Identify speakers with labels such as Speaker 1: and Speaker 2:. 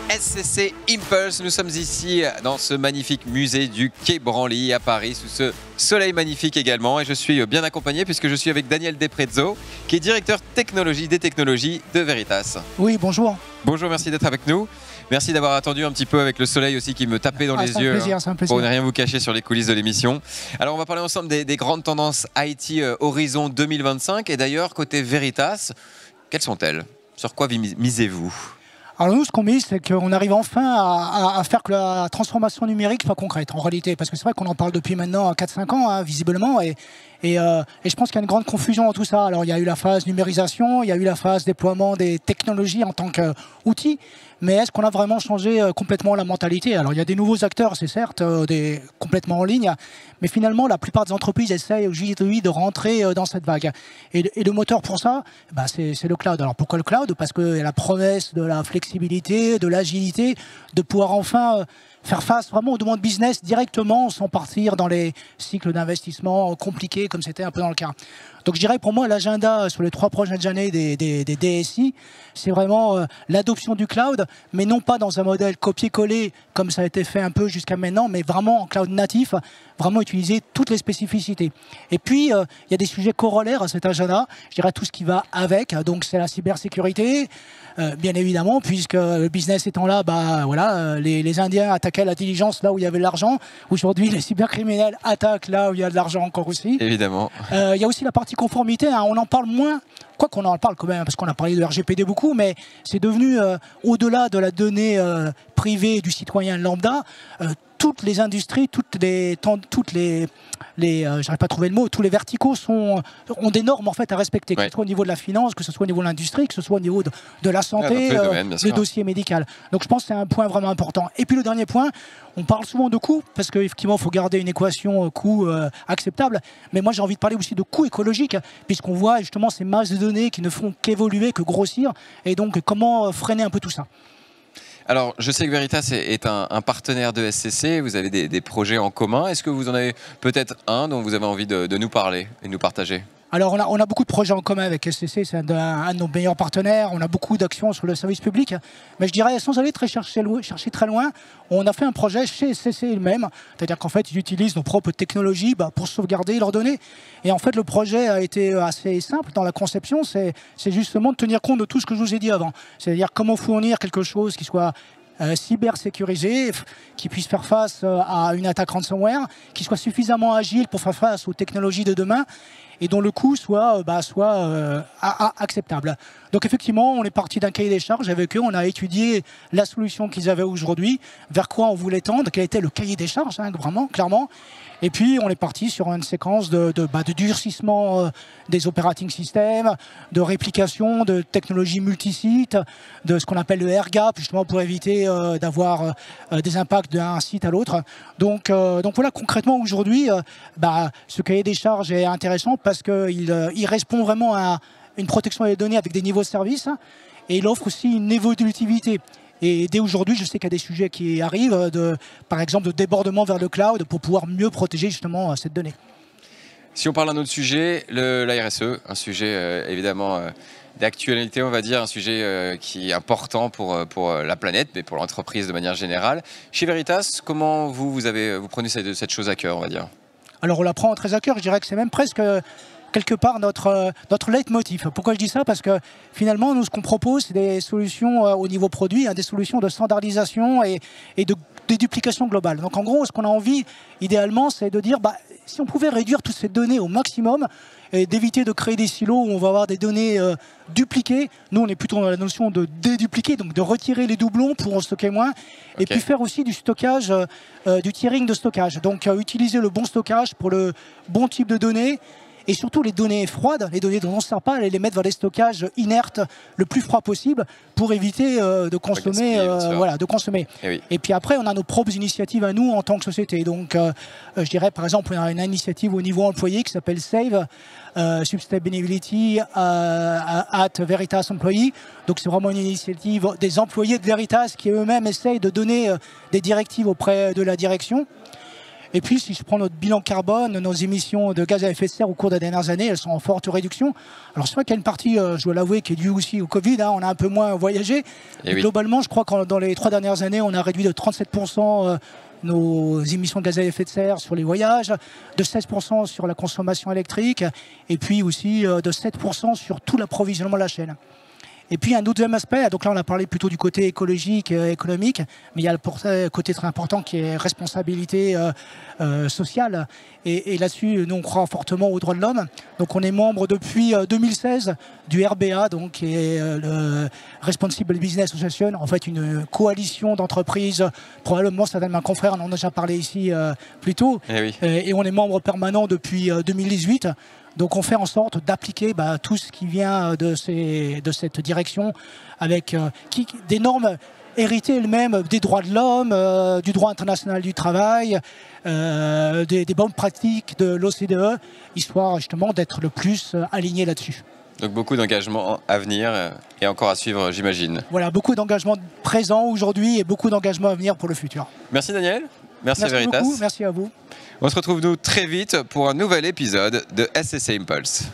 Speaker 1: SCC Impulse. Nous sommes ici dans ce magnifique musée du Quai Branly à Paris, sous ce soleil magnifique également. Et je suis bien accompagné puisque je suis avec Daniel Desprezzo, qui est directeur technologie des technologies de Veritas.
Speaker 2: Oui, bonjour.
Speaker 1: Bonjour, merci d'être avec nous. Merci d'avoir attendu un petit peu avec le soleil aussi qui me tapait dans les yeux.
Speaker 2: C'est un plaisir.
Speaker 1: Pour ne rien vous cacher sur les coulisses de l'émission. Alors on va parler ensemble des grandes tendances IT Horizon 2025. Et d'ailleurs, côté Veritas, quelles sont-elles? Sur quoi misez-vous?
Speaker 2: Alors nous, ce qu'on mise, c'est qu'on arrive enfin à faire que la transformation numérique soit concrète, en réalité. Parce que c'est vrai qu'on en parle depuis maintenant 4-5 ans, hein, visiblement. Et je pense qu'il y a une grande confusion dans tout ça. Alors il y a eu la phase numérisation, il y a eu la phase déploiement des technologies en tant qu'outils. Mais est-ce qu'on a vraiment changé complètement la mentalité? Alors il y a des nouveaux acteurs, c'est certes, complètement en ligne. Mais finalement, la plupart des entreprises essayent aujourd'hui de rentrer dans cette vague. Et le moteur pour ça, bah, c'est le cloud. Alors pourquoi le cloud? Parce qu'il y a la promesse de la flexibilité, de l'agilité, de pouvoir enfin faire face vraiment aux demandes business directement sans partir dans les cycles d'investissement compliqués comme c'était un peu dans le cas. Donc je dirais pour moi l'agenda sur les 3 prochaines années des DSI, c'est vraiment l'adoption du cloud, mais non pas dans un modèle copier-coller comme ça a été fait un peu jusqu'à maintenant, mais vraiment en cloud natif, vraiment utiliser toutes les spécificités. Et puis il y a des sujets corollaires à cet agenda, je dirais tout ce qui va avec, donc c'est la cybersécurité, bien évidemment, puisque le business étant là, bah, voilà, les Indiens attaquaient la diligence là où il y avait de l'argent. Aujourd'hui, les cybercriminels attaquent là où il y a de l'argent encore aussi.
Speaker 1: Évidemment.
Speaker 2: Il y a aussi la partie conformité, hein, on en parle moins, quoi qu'on en parle quand même, parce qu'on a parlé de RGPD beaucoup, mais c'est devenu, au-delà de la donnée privée du citoyen lambda, toutes les industries, j'arrive pas à trouver le mot, tous les verticaux ont des normes en fait à respecter, que ce soit au niveau de la finance, que ce soit au niveau de l'industrie, que ce soit au niveau de la santé, le dossier médical. Donc je pense que c'est un point vraiment important. Et puis le dernier point, on parle souvent de coûts, parce qu'effectivement il faut garder une équation coût acceptable, mais moi j'ai envie de parler aussi de coûts écologiques, puisqu'on voit justement ces masses de données qui ne font qu'évoluer, que grossir, et donc comment freiner un peu tout ça.
Speaker 1: Alors, je sais que Veritas est un partenaire de SCC, vous avez des projets en commun. Est-ce que vous en avez peut-être un dont vous avez envie de nous parler et de nous partager?
Speaker 2: Alors on a beaucoup de projets en commun avec SCC, c'est un de nos meilleurs partenaires, on a beaucoup d'actions sur le service public, mais je dirais sans aller chercher très loin, on a fait un projet chez SCC il-même, c'est-à-dire qu'en fait ils utilisent nos propres technologies pour sauvegarder leurs données, et en fait le projet a été assez simple dans la conception, c'est justement de tenir compte de tout ce que je vous ai dit avant, c'est-à-dire comment fournir quelque chose qui soit cybersécurisé, qui puisse faire face à une attaque ransomware, qui soit suffisamment agile pour faire face aux technologies de demain et dont le coût soit acceptable. Donc effectivement, on est parti d'un cahier des charges avec eux, on a étudié la solution qu'ils avaient aujourd'hui, vers quoi on voulait tendre, quel était le cahier des charges, hein, vraiment, clairement. Et puis on est parti sur une séquence de durcissement des operating systems, de réplication de technologies multisites, de ce qu'on appelle le air gap, justement pour éviter d'avoir des impacts d'un site à l'autre. Donc voilà, concrètement aujourd'hui, ce cahier des charges est intéressant parce qu'il répond vraiment à une protection des données avec des niveaux de service et il offre aussi une évolutivité. Et dès aujourd'hui, je sais qu'il y a des sujets qui arrivent, par exemple de débordement vers le cloud pour pouvoir mieux protéger justement cette donnée.
Speaker 1: Si on parle d'un autre sujet, la RSE, un sujet évidemment d'actualité, on va dire, un sujet qui est important pour la planète, mais pour l'entreprise de manière générale. Chez Veritas, comment vous prenez cette chose à cœur, on va dire? Alors
Speaker 2: on la prend très à cœur, je dirais que c'est même presque quelque part notre leitmotiv. Pourquoi je dis ça? Parce que finalement, nous, ce qu'on propose, c'est des solutions au niveau produit, hein, des solutions de standardisation et de duplication globale. Donc en gros, ce qu'on a envie, idéalement, c'est de dire, si on pouvait réduire toutes ces données au maximum, et d'éviter de créer des silos où on va avoir des données dupliquées. Nous, on est plutôt dans la notion de dédupliquer, donc de retirer les doublons pour en stocker moins. Et puis faire aussi du stockage, du tiering de stockage. Donc utiliser le bon stockage pour le bon type de données. Et surtout les données froides, les données dont on ne sert pas, les mettre dans les stockages inertes le plus froid possible pour éviter de consommer. Et puis après, on a nos propres initiatives à nous en tant que société. Donc je dirais par exemple, on a une initiative au niveau employé qui s'appelle SAVE, Sustainability at Veritas Employee. Donc c'est vraiment une initiative des employés de Veritas qui eux-mêmes essayent de donner des directives auprès de la direction. Et puis, si je prends notre bilan carbone, nos émissions de gaz à effet de serre au cours des dernières années, elles sont en forte réduction. Alors, c'est vrai qu'il y a une partie, je dois l'avouer, qui est due aussi au Covid. On a un peu moins voyagé.
Speaker 1: Et oui.
Speaker 2: Globalement, je crois que dans les 3 dernières années, on a réduit de 37% nos émissions de gaz à effet de serre sur les voyages, de 16% sur la consommation électrique, et puis aussi de 7% sur tout l'approvisionnement de la chaîne. Et puis un deuxième aspect, donc là on a parlé plutôt du côté écologique, économique, mais il y a le côté très important qui est responsabilité sociale. Et là-dessus, nous on croit fortement aux droits de l'homme. Donc on est membre depuis 2016 du RBA, donc qui est le Responsible Business Association, en fait une coalition d'entreprises, probablement certainement confrères, on en a déjà parlé ici plus tôt. Et on est membre permanent depuis 2018. Donc on fait en sorte d'appliquer tout ce qui vient de cette direction avec des normes héritées elles-mêmes des droits de l'homme, du droit international du travail, des bonnes pratiques de l'OCDE, histoire justement d'être le plus aligné là-dessus.
Speaker 1: Donc beaucoup d'engagements à venir et encore à suivre, j'imagine.
Speaker 2: Voilà, beaucoup d'engagements présents aujourd'hui et beaucoup d'engagements à venir pour le futur.
Speaker 1: Merci Daniel, merci Veritas.
Speaker 2: Beaucoup, merci à vous.
Speaker 1: On se retrouve nous très vite pour un nouvel épisode de SCC Impulse.